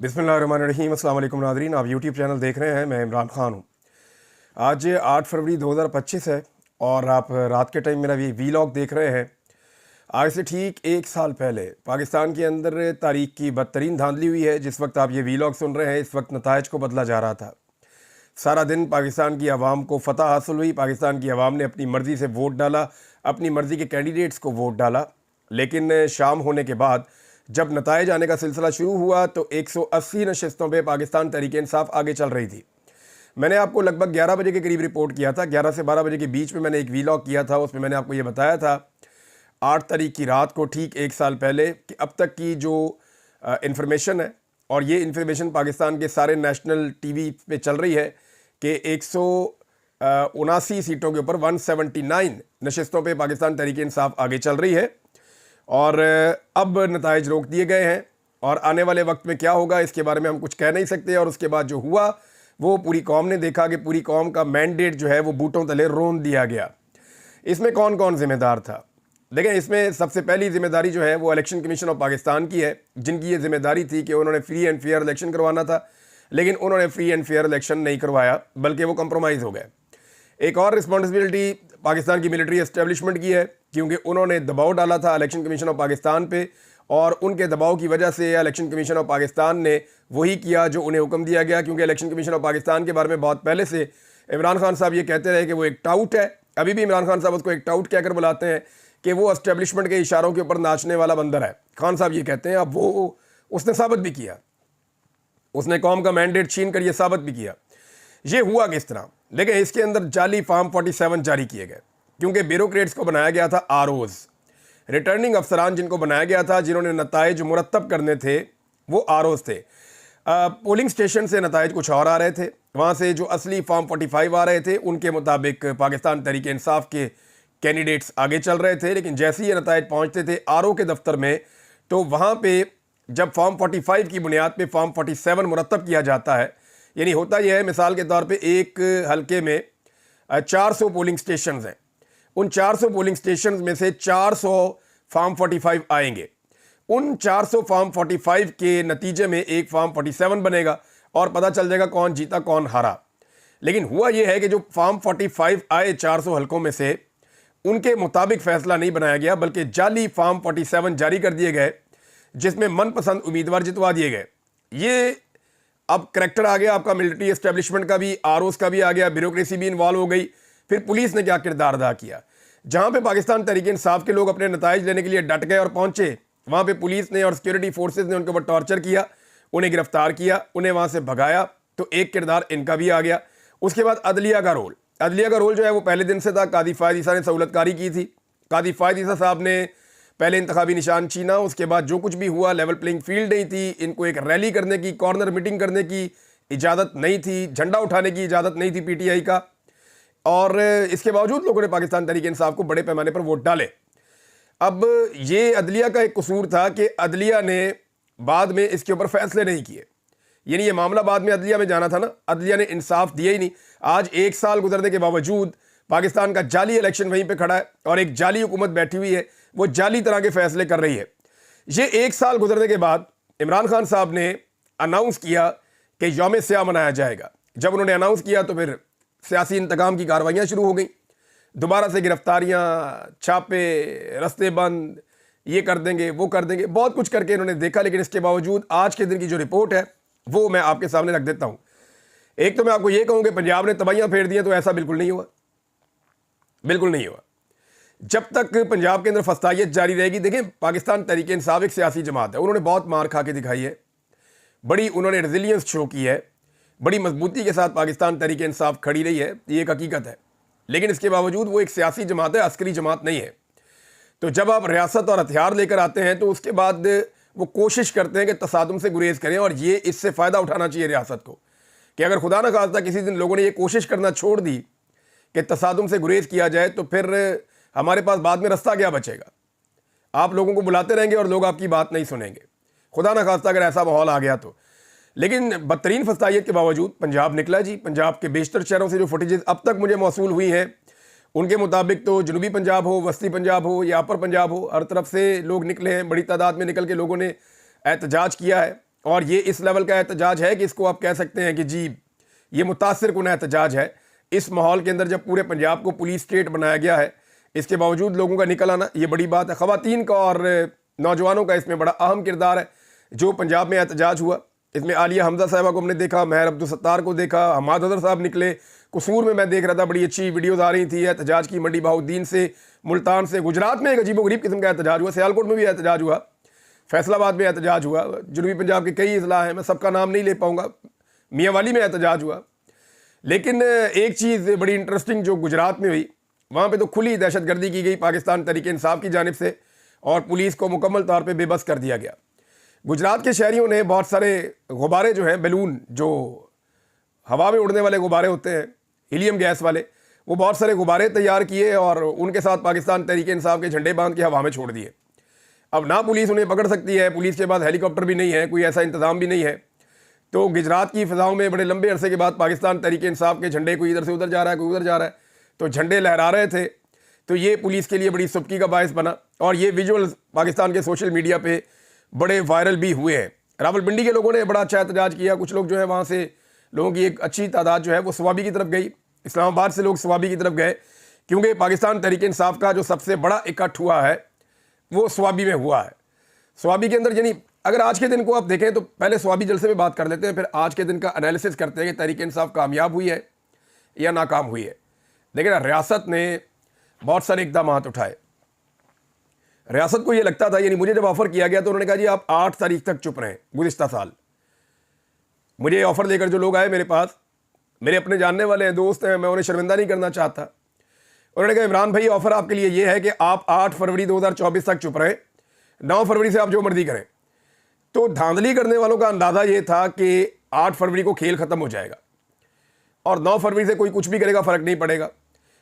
बिस्मिल्लाहिर्रहमानिर्रहीम। अस्सलाम वालेकुम नाज़रीन, आप यूट्यूब चैनल देख रहे हैं। मैं इमरान ख़ान हूँ। आज 8 फरवरी 2025 है और आप रात के टाइम मेरा ये वीलॉग देख रहे हैं। आज से ठीक एक साल पहले पाकिस्तान के अंदर तारीख की बदतरीन धांधली हुई है। जिस वक्त आप ये वीलॉग सुन रहे हैं, इस वक्त नताइज को बदला जा रहा था। सारा दिन पाकिस्तान की आवाम को फतह हासिल हुई। पाकिस्तान की आवाम ने अपनी मर्ज़ी से वोट डाला, अपनी मर्ज़ी के कैंडिडेट्स को वोट डाला। लेकिन शाम होने के बाद जब नताइज आने का सिलसिला शुरू हुआ तो 180 नशस्तों पे पाकिस्तान तहरीक-ए-इंसाफ आगे चल रही थी। मैंने आपको लगभग 11 बजे के करीब रिपोर्ट किया था। 11 से 12 बजे के बीच में मैंने एक वीलॉग किया था। उसमें मैंने आपको ये बताया था 8 तारीख की रात को, ठीक एक साल पहले, कि अब तक की जो इंफॉर्मेशन है, और ये इंफॉर्मेशन पाकिस्तान के सारे नेशनल टीवी पे चल रही है, कि 179 सीटों के ऊपर 179 नशस्तों पे पाकिस्तान तहरीक-ए-इंसाफ आगे चल रही है। और अब नताइज रोक दिए गए हैं और आने वाले वक्त में क्या होगा इसके बारे में हम कुछ कह नहीं सकते। और उसके बाद जो हुआ वो पूरी कौम ने देखा कि पूरी कौम का मैंडेट जो है वो बूटों तले रोन दिया गया। इसमें कौन कौन जिम्मेदार था? देखें, इसमें सबसे पहली जिम्मेदारी जो है वो इलेक्शन कमीशन ऑफ पाकिस्तान की है, जिनकी ये जिम्मेदारी थी कि उन्होंने फ्री एंड फेयर इलेक्शन करवाना था। लेकिन उन्होंने फ्री एंड फेयर इलेक्शन नहीं करवाया, बल्कि वो कंप्रोमाइज़ हो गए। एक और रिस्पॉन्सिबिलिटी पाकिस्तान की मिलिट्री एस्टेब्लिशमेंट की है, क्योंकि उन्होंने दबाव डाला था इलेक्शन कमीशन ऑफ पाकिस्तान पे, और उनके दबाव की वजह से इलेक्शन कमीशन ऑफ पाकिस्तान ने वही किया जो उन्हें हुक्म दिया गया। क्योंकि इलेक्शन कमीशन ऑफ पाकिस्तान के बारे में बहुत पहले से इमरान खान साहब ये कहते रहे कि वो एक टाउट है। अभी भी इमरान खान साहब उसको एक टाउट कहकर बुलाते हैं कि वो एस्टेब्लिशमेंट के इशारों के ऊपर नाचने वाला बंदर है। खान साहब ये कहते हैं। अब वो उसने साबित भी किया, उसने कौम का मैंडेट छीन कर ये साबित भी किया। ये हुआ किस तरह? देखिए, इसके अंदर जाली फॉर्म 47 जारी किए गए, क्योंकि ब्यूरोक्रेट्स को बनाया गया था आरओज, रिटर्निंग अफसरान जिनको बनाया गया था, जिन्होंने नताइज मुरतब करने थे, वो आरओज थे। पोलिंग स्टेशन से नताइज कुछ और आ रहे थे, वहाँ से जो असली फॉर्म 45 आ रहे थे उनके मुताबिक पाकिस्तान तहरीक-ए-इंसाफ के कैंडिडेट्स आगे चल रहे थे। लेकिन जैसे ही ये नताइज पहुँचते थे आरओ के दफ्तर में, तो वहाँ पे जब फॉर्म 45 की बुनियाद पे फॉर्म 47 मुरतब किया जाता है, यानी होता यह है, मिसाल के तौर पे एक हलके में 400 पोलिंग स्टेशन हैं। उन 400 पोलिंग स्टेशन में से 400 फॉर्म 45 आएंगे। उन 400 फॉर्म 45 के नतीजे में एक फॉर्म 47 बनेगा और पता चल जाएगा कौन जीता कौन हारा। लेकिन हुआ यह है कि जो फॉर्म 45 आए 400 हलकों में से, उनके मुताबिक फैसला नहीं बनाया गया, बल्कि जाली फॉर्म 47 जारी कर दिए गए, जिसमें मनपसंद उम्मीदवार जितवा दिए गए। ये अब करैक्टर आ गया आपका मिलिट्री एस्टेब्लिशमेंट का भी, आरओस का भी आ गया, ब्यूरोक्रेसी भी इन्वॉल्व हो गई। फिर पुलिस ने क्या किरदार अदा किया? जहां पे पाकिस्तान तहरीक-ए-इंसाफ के लोग अपने नताइज लेने के लिए डट गए और पहुंचे, वहां पे पुलिस ने और सिक्योरिटी फोर्सेज ने उनके ऊपर टॉर्चर किया, उन्हें गिरफ्तार किया, उन्हें वहां से भगाया। तो एक किरदार इनका भी आ गया। उसके बाद अदलिया का रोल, जो है वो पहले दिन से था। कादी फायद ईसा ने सहूलतकारी की थी। कादी फायद ईसा साहब ने पहले इंतखाबी निशान छीना, उसके बाद जो कुछ भी हुआ, लेवल प्लेइंग फील्ड नहीं थी। इनको एक रैली करने की, कॉर्नर मीटिंग करने की इजाज़त नहीं थी, झंडा उठाने की इजाज़त नहीं थी पीटीआई का। और इसके बावजूद लोगों ने पाकिस्तान तहरीक-ए-इंसाफ को बड़े पैमाने पर वोट डाले। अब ये अदलिया का एक कसूर था कि अदलिया ने बाद में इसके ऊपर फैसले नहीं किए। यानी ये मामला बाद में अदलिया में जाना था ना, अदलिया ने इंसाफ दिया ही नहीं। आज एक साल गुजरने के बावजूद पाकिस्तान का जाली इलेक्शन वहीं पे खड़ा है और एक जाली हुकूमत बैठी हुई है, वो जाली तरह के फैसले कर रही है। ये एक साल गुजरने के बाद इमरान खान साहब ने अनाउंस किया कि यौम स्याह मनाया जाएगा। जब उन्होंने अनाउंस किया तो फिर सियासी इंतकाम की कार्रवाइयाँ शुरू हो गई। दोबारा से गिरफ्तारियाँ, छापे, रस्ते बंद, ये कर देंगे वो कर देंगे, बहुत कुछ करके इन्होंने देखा। लेकिन इसके बावजूद आज के दिन की जो रिपोर्ट है वो मैं आपके सामने रख देता हूँ। एक तो मैं आपको ये कहूँ कि पंजाब ने तबाहियाँ फेर दी, तो ऐसा बिल्कुल नहीं हुआ, बिल्कुल नहीं हुआ। जब तक पंजाब के अंदर फस्तायत जारी रहेगी, देखें, पाकिस्तान तहरीक-ए-इंसाफ एक सियासी जमात है। उन्होंने बहुत मार खा के दिखाई है, बड़ी उन्होंने रेजिलियंस शो की है, बड़ी मजबूती के साथ पाकिस्तान तहरीक-ए-इंसाफ खड़ी रही है, ये एक हकीकत है। लेकिन इसके बावजूद वो एक सियासी जमात है, अस्करी जमात नहीं है। तो जब आप रियासत और हथियार लेकर आते हैं तो उसके बाद वो कोशिश करते हैं कि तसादुम से गुरेज करें, और ये इससे फ़ायदा उठाना चाहिए रियासत को, कि अगर खुदा न खास्ता किसी दिन लोगों ने ये कोशिश करना छोड़ दी कि तसादुम से गुरेज किया जाए, तो फिर हमारे पास बाद में रास्ता क्या बचेगा? आप लोगों को बुलाते रहेंगे और लोग आपकी बात नहीं सुनेंगे, खुदा ना खास्ता अगर ऐसा माहौल आ गया तो। लेकिन बदतरीन फस्तायत के बावजूद पंजाब निकला जी। पंजाब के बेशतर शहरों से जो फुटेजेस अब तक मुझे मौसूल हुई हैं, उनके मुताबिक तो जनूबी पंजाब हो, वस्ती पंजाब हो या अपर पंजाब हो, हर तरफ से लोग निकले हैं। बड़ी तादाद में निकल के लोगों ने एहतजाज किया है और ये इस लेवल का एहतजाज है कि इसको आप कह सकते हैं कि जी ये मुतासिर कुन एहतजाज है। इस माहौल के अंदर जब पूरे पंजाब को पुलिस स्टेट बनाया गया है, इसके बावजूद लोगों का निकल आना ये बड़ी बात है। ख़वातीन का और नौजवानों का इसमें बड़ा अहम किरदार है। जो पंजाब में एहतजाज हुआ, इसमें आलिया हमजा साहिबा को हमने देखा, महर अब्दुल सत्तार को देखा, हमाद अदर साहब निकले, कसूर में मैं देख रहा था बड़ी अच्छी वीडियोज़ आ रही थी एहतजाज की, मंडी बहाउद्दीन से, मुल्तान से। गुजरात में एक अजीबोगरीब किस्म का एहतजाज हुआ, सियालकोट में भी एहतजाज हुआ, फैसलाबाद में एहतजाज हुआ, जनूबी पंजाब के कई अजला हैं, मैं सबका नाम नहीं ले पाऊँगा, मियांवाली में एहतजाज हुआ। लेकिन एक चीज़ बड़ी इंटरेस्टिंग जो गुजरात में हुई, वहाँ पे तो खुली दहशतगर्दी की गई पाकिस्तान तहरीक इंसाफ की जानिब से और पुलिस को मुकम्मल तौर पे बेबस कर दिया गया। गुजरात के शहरियों ने बहुत सारे गुब्बारे जो हैं, बैलून जो हवा में उड़ने वाले गुब्बारे होते हैं, हीलियम गैस वाले, वो बहुत सारे गुब्बारे तैयार किए और उनके साथ पाकिस्तान तहरीक इंसाफ के झंडे बांध के हवा में छोड़ दिए। अब ना पुलिस उन्हें पकड़ सकती है, पुलिस के पास हेलीकॉप्टर भी नहीं है, कोई ऐसा इंतज़ाम भी नहीं है। तो गुजरात की फ़िज़ाओं में बड़े लंबे अरसे के बाद पाकिस्तान तहरीक इंसाफ के झंडे कोई इधर से उधर जा रहा है, कोई उधर जा रहा है, तो झंडे लहरा रहे थे। तो ये पुलिस के लिए बड़ी सुबकी का बायस बना और ये विजुअल्स पाकिस्तान के सोशल मीडिया पे बड़े वायरल भी हुए हैं। रावलपिंडी के लोगों ने बड़ा अच्छा एहतजाज किया। कुछ लोग जो है वहाँ से, लोगों की एक अच्छी तादाद जो है वो स्वाबी की तरफ गई, इस्लामाबाद से लोग स्वाबी की तरफ गए, क्योंकि पाकिस्तान तहरीक इंसाफ का जो सबसे बड़ा इकट्ठ हुआ है वो स्वाबी में हुआ है। स्वाबी के अंदर, यानी अगर आज के दिन को आप देखें तो पहले स्वाबी जलसे में बात कर लेते हैं, फिर आज के दिन का एनालिसिस करते हैं कि तहरीक इंसाफ कामयाब हुई है या नाकाम हुई है। देखिए ना, रियासत ने बहुत सारे इकदाम उठाए। रियासत को ये लगता था, यानी मुझे जब ऑफ़र किया गया तो उन्होंने कहा जी आप 8 तारीख तक चुप रहें। गुज़िश्ता साल मुझे ऑफ़र लेकर जो लोग आए मेरे पास, मेरे अपने जानने वाले हैं, दोस्त हैं, मैं उन्हें शर्मिंदा नहीं करना चाहता। उन्होंने कहा इमरान भाई ऑफ़र आपके लिए ये है कि आप 8 फरवरी 2024 तक चुप रहें, 9 फरवरी से आप जो मर्जी करें। तो धांधली करने वालों का अंदाज़ा ये था कि 8 फरवरी को खेल ख़त्म हो जाएगा और 9 फरवरी से कोई कुछ भी करेगा, फ़र्क नहीं पड़ेगा।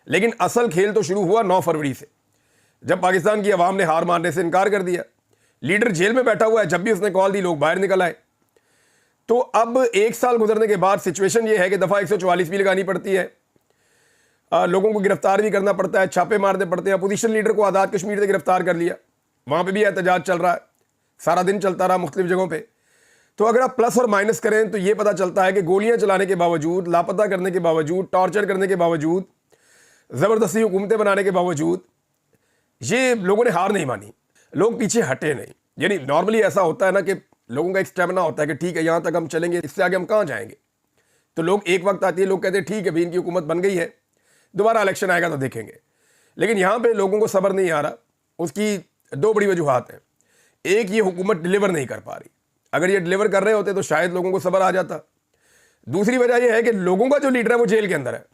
लेकिन असल खेल तो शुरू हुआ 9 फरवरी से, जब पाकिस्तान की आवाम ने हार मानने से इनकार कर दिया। लीडर जेल में बैठा हुआ है, जब भी उसने कॉल दी लोग बाहर निकल आए। तो अब 1 साल गुजरने के बाद सिचुएशन ये है कि दफ़ा 144 भी लगानी पड़ती है, लोगों को गिरफ्तार भी करना पड़ता है, छापे मारने पड़ते हैं। अपोजिशन लीडर को आज़ाद कश्मीर से गिरफ्तार कर लिया, वहाँ पर भी एहतजाज चल रहा है, सारा दिन चलता रहा मुख्तलिफ जगहों पर। तो अगर आप प्लस और माइनस करें तो ये पता चलता है कि गोलियाँ चलाने के बावजूद, लापता करने के बावजूद, टॉर्चर करने के बावजूद, ज़बरदस्ती हुकूमतें बनाने के बावजूद ये लोगों ने हार नहीं मानी, लोग पीछे हटे नहीं। यानी नॉर्मली ऐसा होता है ना कि लोगों का एक स्टेमिना होता है कि ठीक है यहाँ तक हम चलेंगे, इससे आगे हम कहाँ जाएंगे। तो लोग एक वक्त आती है, लोग कहते हैं ठीक है भाई इनकी हुकूमत बन गई है, दोबारा इलेक्शन आएगा तो देखेंगे। लेकिन यहाँ पे लोगों को सब्र नहीं आ रहा। उसकी 2 बड़ी वजूहात हैं। एक, ये हुकूमत डिलीवर नहीं कर पा रही, अगर ये डिलीवर कर रहे होते तो शायद लोगों को सब्र आ जाता। दूसरी वजह यह है कि लोगों का जो लीडर है वो जेल के अंदर है,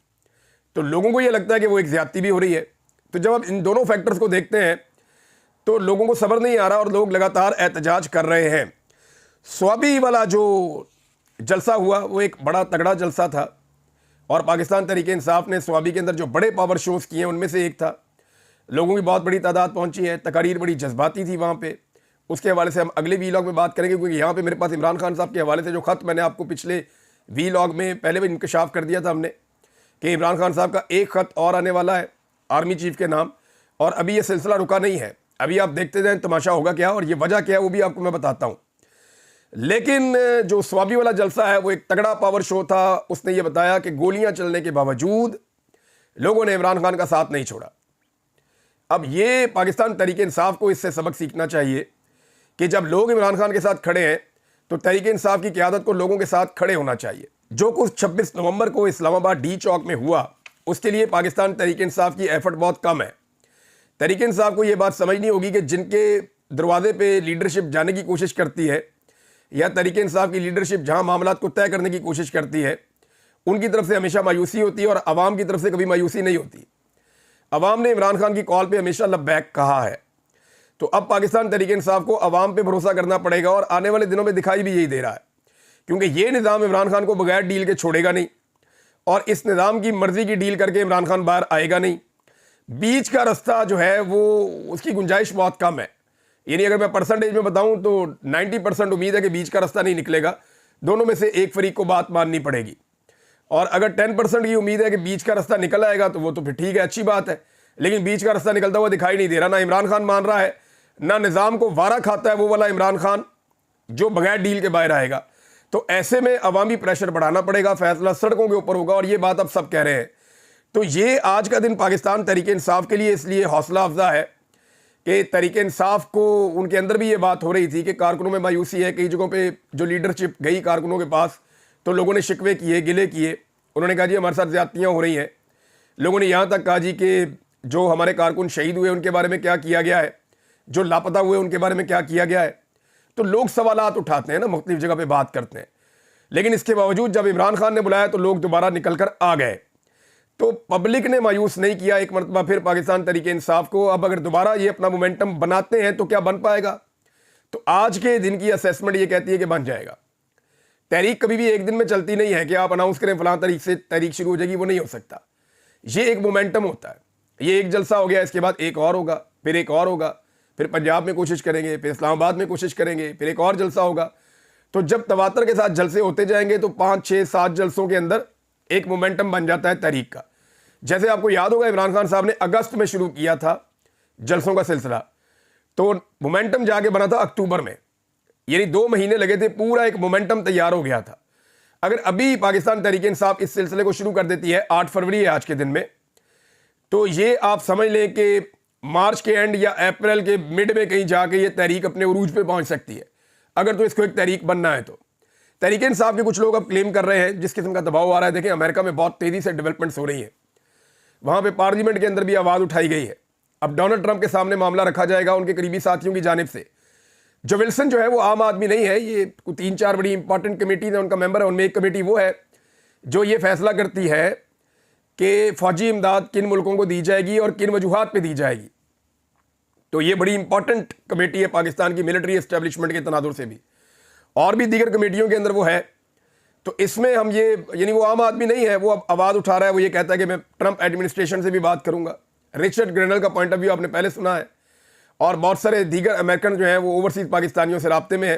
तो लोगों को ये लगता है कि वो एक ज्यादती भी हो रही है। तो जब आप इन दोनों फैक्टर्स को देखते हैं तो लोगों को सब्र नहीं आ रहा और लोग लगातार एहतजाज कर रहे हैं। स्वाबी वाला जो जलसा हुआ वो एक बड़ा तगड़ा जलसा था और पाकिस्तान तहरीक इंसाफ ने स्वाबी के अंदर जो बड़े पावर शोज़ किए उनमें से एक था। लोगों की बहुत बड़ी तादाद पहुंची है, तकारीर बड़ी जज्बाती थी वहाँ पे। उसके हवाले से हम अगले वीलॉग में बात करेंगे, क्योंकि यहाँ पे मेरे पास इमरान खान साहब के हवाले से जो ख़त मैंने आपको पिछले वीलॉग में पहले भी इंकशाफ कर दिया था हमने कि इमरान खान साहब का एक ख़त और आने वाला है आर्मी चीफ के नाम, और अभी ये सिलसिला रुका नहीं है। अभी आप देखते जाएं तमाशा होगा क्या और ये वजह क्या है वो भी आपको मैं बताता हूँ। लेकिन जो स्वाबी वाला जलसा है वो एक तगड़ा पावर शो था। उसने ये बताया कि गोलियां चलने के बावजूद लोगों ने इमरान खान का साथ नहीं छोड़ा। अब ये पाकिस्तान तहरीक इंसाफ को इससे सबक सीखना चाहिए कि जब लोग इमरान खान के साथ खड़े हैं तो तहरीक इंसाफ की क़यादत को लोगों के साथ खड़े होना चाहिए। जो कुछ 26 नवंबर को इस्लामाबाद डी चौक में हुआ उसके लिए पाकिस्तान तहरीक इंसाफ की एफर्ट बहुत कम है। तहरीक इंसाफ को ये बात समझनी होगी कि जिनके दरवाजे पे लीडरशिप जाने की कोशिश करती है या तहरीक इंसाफ की लीडरशिप जहां मामलात को तय करने की कोशिश करती है उनकी तरफ से हमेशा मायूसी होती है और आवाम की तरफ से कभी मायूसी नहीं होती। अवाम ने इमरान खान की कॉल पे हमेशा लब्बैक कहा है। तो अब पाकिस्तान तहरीक इंसाफ को अवाम पे भरोसा करना पड़ेगा और आने वाले दिनों में दिखाई भी यही दे रहा है, क्योंकि ये निज़ाम इमरान खान को बगैर डील के छोड़ेगा नहीं और इस निज़ाम की मर्जी की डील करके इमरान खान बाहर आएगा नहीं। बीच का रास्ता जो है वो उसकी गुंजाइश बहुत कम है। यानी अगर मैं परसेंटेज में बताऊं तो 90% उम्मीद है कि बीच का रास्ता नहीं निकलेगा। दोनों में से एक फरीक को बात माननी पड़ेगी और अगर 10% की उम्मीद है कि बीच का रास्ता निकल आएगा तो वो तो फिर ठीक है, अच्छी बात है। लेकिन बीच का रास्ता निकलता हुआ दिखाई नहीं दे रहा। ना इमरान खान मान रहा है, ना निज़ाम को वारा खाता है वो वाला इमरान खान जो बगैर डील के बाहर आएगा। तो ऐसे में अवामी प्रेशर बढ़ाना पड़ेगा, फैसला सड़कों के ऊपर होगा, और ये बात अब सब कह रहे हैं। तो ये आज का दिन पाकिस्तान तहरीक-ए-इंसाफ के लिए इसलिए हौसला अफजा है कि तहरीक-ए-इंसाफ को उनके अंदर भी ये बात हो रही थी कि कारकुनों में मायूसी है। कई जगहों पे जो लीडरशिप गई कारकुनों के पास, तो लोगों ने शिकवे किए, गिले किए, उन्होंने कहा जी हमारे साथ ज़्यादतियाँ हो रही हैं। लोगों ने यहाँ तक कहा जी कि जो हमारे कारकुन शहीद हुए उनके बारे में क्या किया गया है, जो लापता हुए उनके बारे में क्या किया गया है। तो लोग सवालात उठाते हैं ना, मुख्तलिफ जगह पे बात करते हैं। लेकिन इसके बावजूद जब इमरान खान ने बुलाया तो लोग दोबारा निकल कर आ गए। तो पब्लिक ने मायूस नहीं किया एक मरतबा फिर पाकिस्तान तहरीक-ए-इंसाफ को। अब अगर दोबारा ये अपना मोमेंटम बनाते हैं तो क्या बन पाएगा? तो आज के दिन की असेसमेंट ये कहती है कि बन जाएगा। तहरीक कभी भी एक दिन में चलती नहीं है कि आप अनाउंस करें फलां तारीख से तहरीक शुरू हो जाएगी, वो नहीं हो सकता। ये एक मोमेंटम होता है। ये एक जलसा हो गया, इसके बाद एक और होगा, फिर एक और होगा, फिर पंजाब में कोशिश करेंगे, फिर इस्लामाबाद में कोशिश करेंगे, फिर एक और जलसा होगा। तो जब तवातर के साथ जलसे होते जाएंगे तो 5, 6, 7 जलसों के अंदर एक मोमेंटम बन जाता है तहरीक का। जैसे आपको याद होगा इमरान खान साहब ने अगस्त में शुरू किया था जलसों का सिलसिला, तो मोमेंटम जाके बना था अक्टूबर में, यानी 2 महीने लगे थे, पूरा एक मोमेंटम तैयार हो गया था। अगर अभी पाकिस्तान तहरीक-ए-इंसाफ इस सिलसिले को शुरू कर देती है, 8 फरवरी है आज के दिन में, तो ये आप समझ लें कि मार्च के एंड या अप्रैल के मिड में कहीं जाके ये तहरीक अपने उरूज पे पहुंच सकती है, अगर तो इसको एक तहरीक बनना है। तो तहरीक-ए-इंसाफ के कुछ लोग अब क्लेम कर रहे हैं, जिस किस्म का दबाव आ रहा है, देखें अमेरिका में बहुत तेजी से डेवलपमेंट्स हो रही है, वहां पे पार्लियामेंट के अंदर भी आवाज उठाई गई है। अब डोनाल्ड ट्रंप के सामने मामला रखा जाएगा उनके करीबी साथियों की जानिब से। जो विल्सन जो है वो आम आदमी नहीं है, ये 3-4 बड़ी इंपॉर्टेंट कमेटी है, उनका मेंबर है। उनमें एक कमेटी वो है जो ये फैसला करती है कि फौजी इमदाद किन मुल्कों को दी जाएगी और किन वजूहात पे दी जाएगी। तो ये बड़ी इंपॉर्टेंट कमेटी है पाकिस्तान की मिलिट्री एस्टेब्लिशमेंट के तनाजुर से भी, और भी दीगर कमेटियों के अंदर वो है। तो इसमें हम ये, यानी वो आम आदमी नहीं है, वो अब आवाज़ उठा रहा है, वो ये कहता है कि मैं ट्रंप एडमिनिस्ट्रेशन से भी बात करूंगा। रिचर्ड ग्रेनल का पॉइंट ऑफ व्यू आपने पहले सुना है, और बहुत सारे दीगर अमेरिकन जो हैं वो ओवरसीज पाकिस्तानियों से राब्ते में है।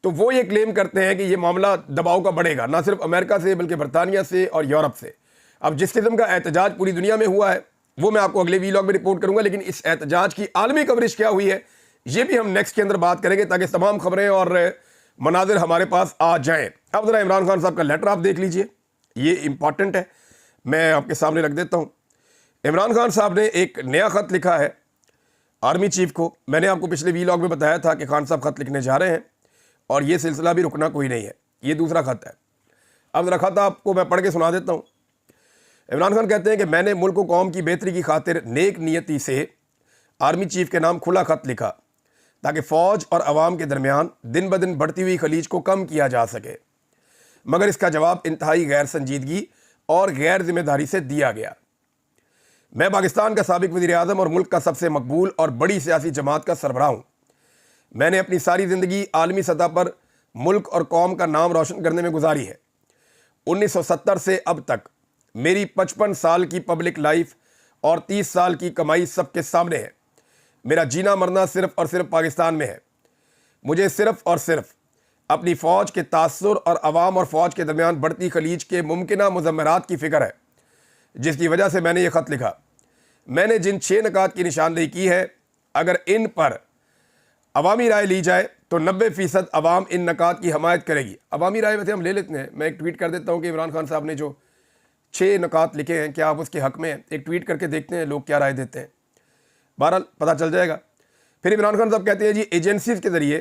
तो वो ये क्लेम करते हैं कि ये मामला दबाव का बढ़ेगा, ना सिर्फ अमेरिका से बल्कि बरतानिया से और यूरोप से। अब जिस किस्म का एहतजाज पूरी दुनिया में हुआ है वो मैं आपको अगले वीलॉग में रिपोर्ट करूंगा, लेकिन इस एहतजाज की आलमी कवरेज क्या हुई है ये भी हम नेक्स्ट के अंदर बात करेंगे, ताकि तमाम खबरें और मनाजिर हमारे पास आ जाएं। अब जरा इमरान खान साहब का लेटर आप देख लीजिए, ये इंपॉर्टेंट है, मैं आपके सामने रख देता हूं। इमरान खान साहब ने एक नया खत लिखा है आर्मी चीफ को। मैंने आपको पिछले वीलॉग में बताया था कि खान साहब खत लिखने जा रहे हैं, और ये सिलसिला भी रुकना कोई नहीं है। ये दूसरा खत है। अब जरा खत आपको मैं पढ़ के सुना देता हूँ। इमरान खान कहते हैं कि मैंने मुल्क व कौम की बेहतरी की खातिर नेक नियति से आर्मी चीफ के नाम खुला खत लिखा, ताकि फ़ौज और अवाम के दरमियान दिन ब दिन बढ़ती हुई खलीज को कम किया जा सके, मगर इसका जवाब इंतहाई गैर संजीदगी और गैर जिम्मेदारी से दिया गया। मैं पाकिस्तान का साबिक वज़ीर आज़म और मुल्क का सबसे मकबूल और बड़ी सियासी जमात का सरबराह हूँ। मैंने अपनी सारी ज़िंदगी आलमी सतह पर मुल्क और कौम का नाम रोशन करने में गुजारी है। 1970 से अब तक मेरी 55 साल की पब्लिक लाइफ और 30 साल की कमाई सबके सामने है। मेरा जीना मरना सिर्फ़ और सिर्फ पाकिस्तान में है। मुझे सिर्फ़ और सिर्फ अपनी फ़ौज के तासुर और अवाम और फ़ौज के दरमियान बढ़ती खलीज के मुमकिना मुज़म्मरात की फ़िक्र है, जिसकी वजह से मैंने ये ख़त लिखा। मैंने जिन 6 निकात की निशानदेही की है, अगर इन पर अवामी राय ली जाए तो 90% अवाम इन निकात की हमायत करेगी। अवामी राय वैसे हम ले लेते हैं, मैं एक ट्वीट कर देता हूँ कि इमरान खान साहब ने जो 6 निकात लिखे हैं, क्या आप उसके हक़ में हैं? एक ट्वीट करके देखते हैं लोग क्या राय देते हैं, बहरहाल पता चल जाएगा। फिर इमरान खान साहब कहते हैं जी, एजेंसीज के ज़रिए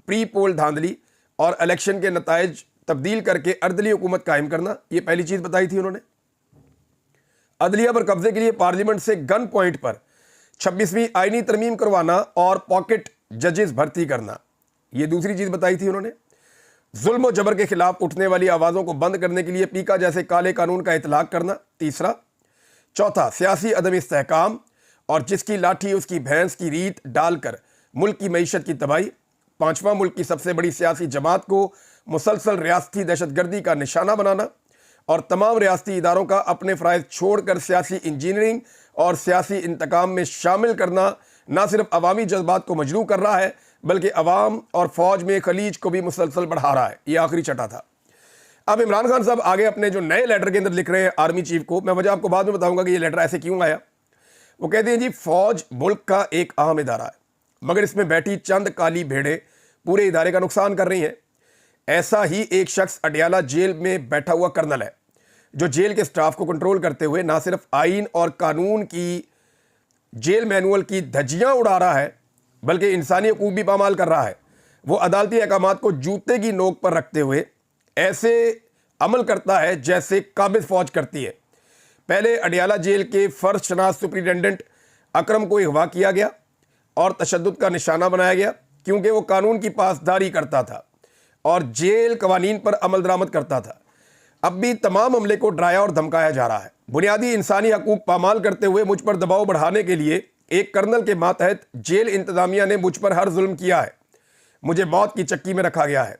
प्री पोल धांधली और इलेक्शन के नताइज तब्दील करके अर्दली हुकूमत कायम करना, ये पहली चीज़ बताई थी उन्होंने। अदलिया पर कब्जे के लिए पार्लियामेंट से गन पॉइंट पर 26वीं आईनी तरमीम करवाना और पॉकेट जजेस भर्ती करना, ये दूसरी चीज़ बताई थी उन्होंने। जुल्म और जबर के खिलाफ उठने वाली आवाज़ों को बंद करने के लिए पीका जैसे काले कानून का इतलाक करना, तीसरा। चौथा, सियासी अदम इस्तेहकाम और जिसकी लाठी उसकी भैंस की रीत डालकर मुल्क की मईशत की तबाही। पांचवा, मुल्क की सबसे बड़ी सियासी जमात को मुसलसल रियासती दहशतगर्दी का निशाना बनाना और तमाम रियासती इदारों का अपने फ़राइज़ छोड़कर सियासी इंजीनियरिंग और सियासी इंतकाम में शामिल करना न सिर्फ अवामी जज्बात को मजरू कर रहा है, बल्कि अवाम और फ़ौज में खलीज को भी मुसलसल बढ़ा रहा है। ये आखिरी चटा था। अब इमरान खान साहब आगे अपने जो नए लेटर के अंदर लिख रहे हैं आर्मी चीफ को, मैं वजह आपको बाद में बताऊंगा कि ये लेटर ऐसे क्यों आया। वो कहते हैं जी, फ़ौज मुल्क का एक अहम इदारा है, मगर इसमें बैठी चंद काली भेड़ें पूरे इदारे का नुकसान कर रही हैं। ऐसा ही एक शख्स अडयाला जेल में बैठा हुआ कर्नल है, जो जेल के स्टाफ को कंट्रोल करते हुए ना सिर्फ आइन और कानून की, जेल मैनुअल की धज्जियां उड़ा रहा है, बल्कि इंसानी हकूक भी पामाल कर रहा है। वो अदालती अहकामात को जूते की नोक पर रखते हुए ऐसे अमल करता है जैसे काबिज फौज करती है। पहले अडयाला जेल के फर्स्ट शनास सुपरिटेंडेंट अकरम को अगवा किया गया और तशद्दुद का निशाना बनाया गया, क्योंकि वो कानून की पासदारी करता था और जेल कवानीन पर अमल दरामद करता था। अब भी तमाम अमले को डराया और धमकाया जा रहा है। बुनियादी इंसानी हकूक पामाल करते हुए मुझ पर दबाव बढ़ाने के लिए एक कर्नल के मातहत जेल इंतजामिया ने मुझ पर हर जुल्म किया है। मुझे मौत की चक्की में रखा गया है।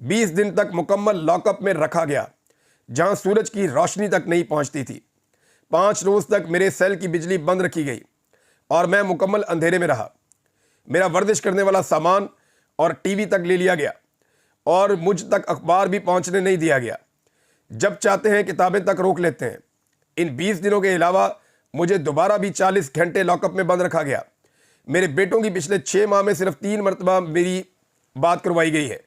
20 दिन तक मुकम्मल लॉकअप में रखा गया, जहां सूरज की रोशनी तक नहीं पहुंचती थी। 5 रोज तक मेरे सेल की बिजली बंद रखी गई और मैं मुकम्मल अंधेरे में रहा। मेरा वर्जिश करने वाला सामान और टीवी तक ले लिया गया और मुझ तक अखबार भी पहुंचने नहीं दिया गया। जब चाहते हैं किताबें तक रोक लेते हैं। इन 20 दिनों के अलावा मुझे दोबारा भी 40 घंटे लॉकअप में बंद रखा गया। मेरे बेटों की पिछले 6 माह में सिर्फ 3 मरतबा मेरी बात करवाई गई है।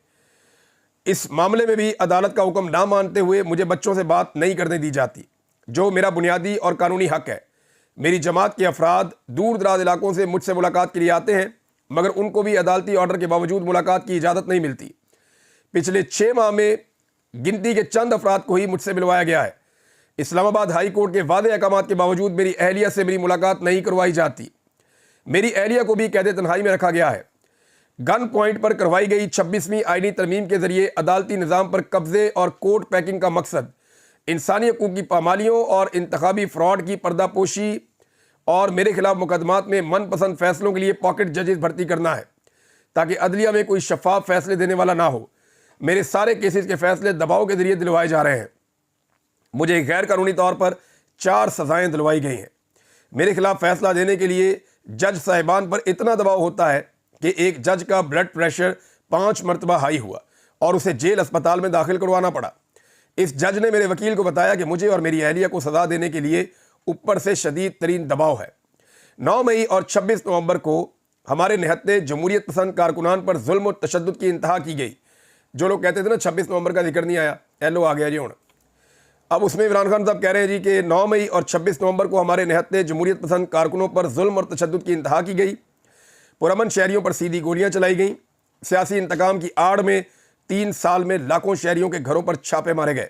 इस मामले में भी अदालत का हुक्म ना मानते हुए मुझे बच्चों से बात नहीं करने दी जाती, जो मेरा बुनियादी और कानूनी हक है। मेरी जमात के अफराद दूर दराज इलाकों से मुझसे मुलाकात के लिए आते हैं, मगर उनको भी अदालती ऑर्डर के बावजूद मुलाकात की इजाज़त नहीं मिलती। पिछले 6 माह में गिनती के चंद अफराद को ही मुझसे मिलवाया गया है। इस्लामाबाद हाई कोर्ट के वादे अहकामात के बावजूद मेरी अहलिया से मेरी मुलाकात नहीं करवाई जाती। मेरी अहलिया को भी कैद तन्हाई में रखा गया है। गन पॉइंट पर करवाई गई 26वीं आईनी तरमीम के जरिए अदालती निज़ाम पर कब्जे और कोर्ट पैकिंग का मकसद इंसानी हकूक़ की पामालियों और इंतखाबी फ्रॉड की पर्दापोशी और मेरे खिलाफ मुकदमात में मनपसंद फैसलों के लिए पॉकेट जजेस भर्ती करना है, ताकि अदलिया में कोई शफाफ फैसले देने वाला ना हो। मेरे सारे केसेस के फैसले दबाव के जरिए दिलवाए जा रहे हैं। मुझे गैर कानूनी तौर पर 4 सजाएं दिलवाई गई हैं। मेरे खिलाफ फैसला देने के लिए जज साहिबान पर इतना दबाव होता है कि एक जज का ब्लड प्रेशर 5 मरतबा हाई हुआ और उसे जेल अस्पताल में दाखिल करवाना पड़ा। इस जज ने मेरे वकील को बताया कि मुझे और मेरी अहलिया को सजा देने के लिए ऊपर से शदीद तरीन दबाव है। 9 मई और 26 नवंबर को हमारे निहत्ते जमहूरियत पसंद कारकुनान पर जुल्म और तशद्दुद की इंतहा की गई। जो लोग कहते थे ना 26 नवंबर का जिक्र नहीं आया, एलो आ गया जी हूँ। अब उसमें इमरान खान साहब कह रहे हैं जी कि 9 मई और 26 नवंबर को हमारे निहत्ते जमहूरियत पसंद कारकुनों पर जुल्म और तशद्दुद की इंतहा की गई। पुरअमन शहरियों पर सीधी गोलियां चलाई गईं। सियासी इंतकाम की आड़ में 3 साल में लाखों शहरियों के घरों पर छापे मारे गए।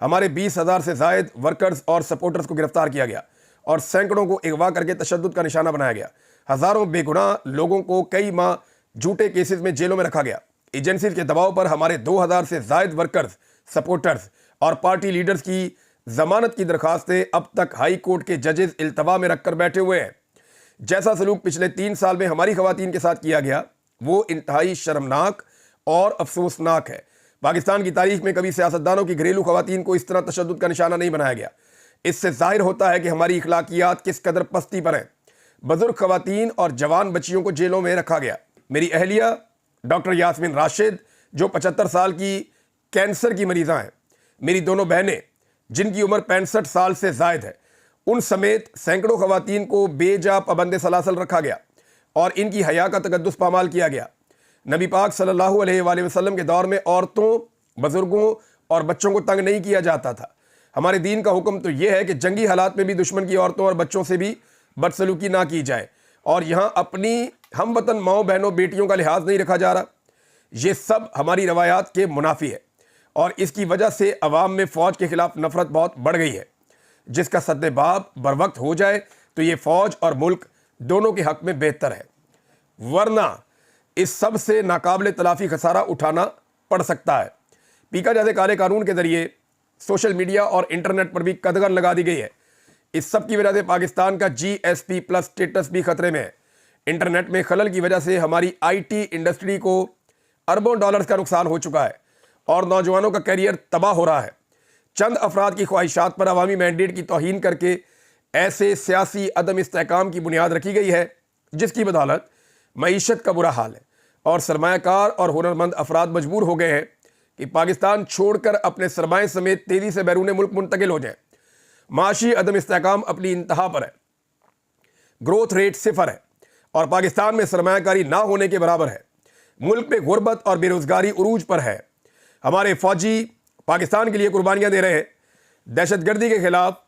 हमारे 20,000 से जायद वर्कर्स और सपोर्टर्स को गिरफ्तार किया गया और सैकड़ों को अगवा करके तशद्दुद का निशाना बनाया गया। हज़ारों बेगुनाह लोगों को कई माह झूठे केसेस में जेलों में रखा गया। एजेंसीज के दबाव पर हमारे 2,000 से जायद वर्कर्स, सपोर्टर्स और पार्टी लीडर्स की जमानत की दरखास्तें अब तक हाई कोर्ट के जजेस इल्तवा में रखकर बैठे हुए हैं। जैसा सलूक पिछले 3 साल में हमारी खवातीन के साथ किया गया, वो इंतहाई शर्मनाक और अफसोसनाक है। पाकिस्तान की तारीख में कभी सियासतदानों की घरेलू खवातीन को इस तरह तशद्दुद का निशाना नहीं बनाया गया। इससे जाहिर होता है कि हमारी इखलाकियात किस कदर पस्ती पर हैं। बुजुर्ग खवातीन और जवान बच्चियों को जेलों में रखा गया। मेरी अहलिया डॉक्टर यास्मीन राशिद, जो 75 साल की कैंसर की मरीज़ा हैं, मेरी दोनों बहनें जिनकी उम्र 65 साल से जायद है, उन समेत सैकड़ों खवातीन को बेजा पाबंद सलासल रखा गया और इनकी हया का तकद्दुस पामाल किया गया। नबी पाक सल्लल्लाहु अलैहि वसल्लम के दौर में औरतों, बुजुर्गों और बच्चों को तंग नहीं किया जाता था। हमारे दीन का हुक्म तो यह है कि जंगी हालात में भी दुश्मन की औरतों और बच्चों से भी बदसलूकी ना की जाए और यहाँ अपनी हम वतन माओ बहनों बेटियों का लिहाज नहीं रखा जा रहा। ये सब हमारी रवायात के मुनाफी है और इसकी वजह से अवाम में फ़ौज के खिलाफ नफरत बहुत बढ़ गई है, जिसका सद्देबाब बर वक्त हो जाए तो ये फ़ौज और मुल्क दोनों के हक में बेहतर है, वरना इस सब से नाकाबिल तलाफी खसारा उठाना पड़ सकता है। पीका जैसे काले कानून के जरिए सोशल मीडिया और इंटरनेट पर भी कदगन लगा दी गई है। इस सब की वजह से पाकिस्तान का GSP+ स्टेटस भी खतरे में है। इंटरनेट में खलल की वजह से हमारी IT इंडस्ट्री को अरबों डॉलर्स का नुकसान हो चुका है और नौजवानों का करियर तबाह हो रहा है। चंद अफराद की ख्वाहिशात पर अवामी मैंडेट की तौहीन करके ऐसे सियासी अदम इस्तेहकाम की बुनियाद रखी गई है, जिसकी बदौलत मईशत का बुरा हाल है और सरमायाकार और हुनरमंद अफराद मजबूर हो गए हैं कि पाकिस्तान छोड़कर अपने सरमाए समेत तेज़ी से बैरून मुल्क मुंतकिल हो जाए। माशी अदम इस्तेहकाम अपनी इंतहा पर है, ग्रोथ रेट 0 है और पाकिस्तान में सरमायाकारी ना होने के बराबर है। मुल्क में गुर्बत और बेरोजगारी उरूज पर है। हमारे फौजी पाकिस्तान के लिए कुर्बानियां दे रहे हैं। दहशतगर्दी के खिलाफ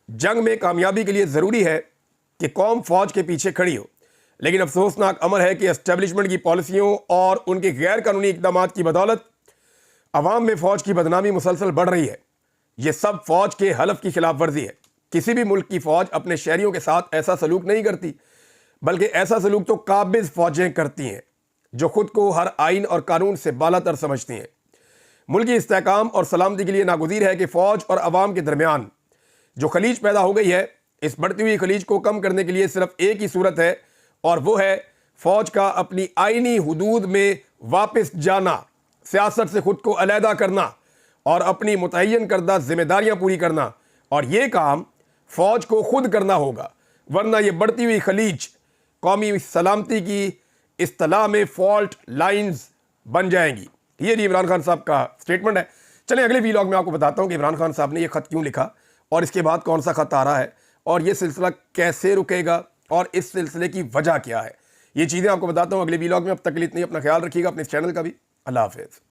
जंग में कामयाबी के लिए ज़रूरी है कि कौम फौज के पीछे खड़ी हो, लेकिन अफसोसनाक अमर है कि एस्टेब्लिशमेंट की पॉलिसियों और उनके गैर कानूनी इकदाम की बदौलत अवाम में फौज की बदनामी मुसलसल बढ़ रही है। यह सब फौज के हलफ की खिलाफ वर्जी है। किसी भी मुल्क की फौज अपने शहरियों के साथ ऐसा सलूक नहीं करती, बल्कि ऐसा सलूक तो काबिज फौजें करती हैं जो खुद को हर आइन और कानून से बालातर समझती हैं। मुल्क की इस्तेहकाम और सलामती के लिए नागुज़ीर है कि फौज और अवाम के दरमियान जो खलीज पैदा हो गई है, इस बढ़ती हुई खलीज को कम करने के लिए सिर्फ एक ही सूरत है, और वो है फौज का अपनी आईनी हुदूद में वापस जाना, सियासत से खुद को अलहदा करना और अपनी मुतय्यन करदा जिम्मेदारियां पूरी करना। और ये काम फौज को खुद करना होगा, वरना ये बढ़ती हुई खलीज कौमी सलामती की इस्तिलाह में फॉल्ट लाइंस बन जाएंगी। ये इमरान खान साहब का स्टेटमेंट है। चलें अगले वीलॉग में आपको बताता हूं कि इमरान खान साहब ने ये खत क्यों लिखा और इसके बाद कौन सा खत आ रहा है और ये सिलसिला कैसे रुकेगा और इस सिलसिले की वजह क्या है। ये चीज़ें आपको बताता हूं अगले वीलॉग में। अब तक के लिए इतनी, अपना ख्याल रखिएगा, अपने चैनल का भी। अल्लाह हाफिज़।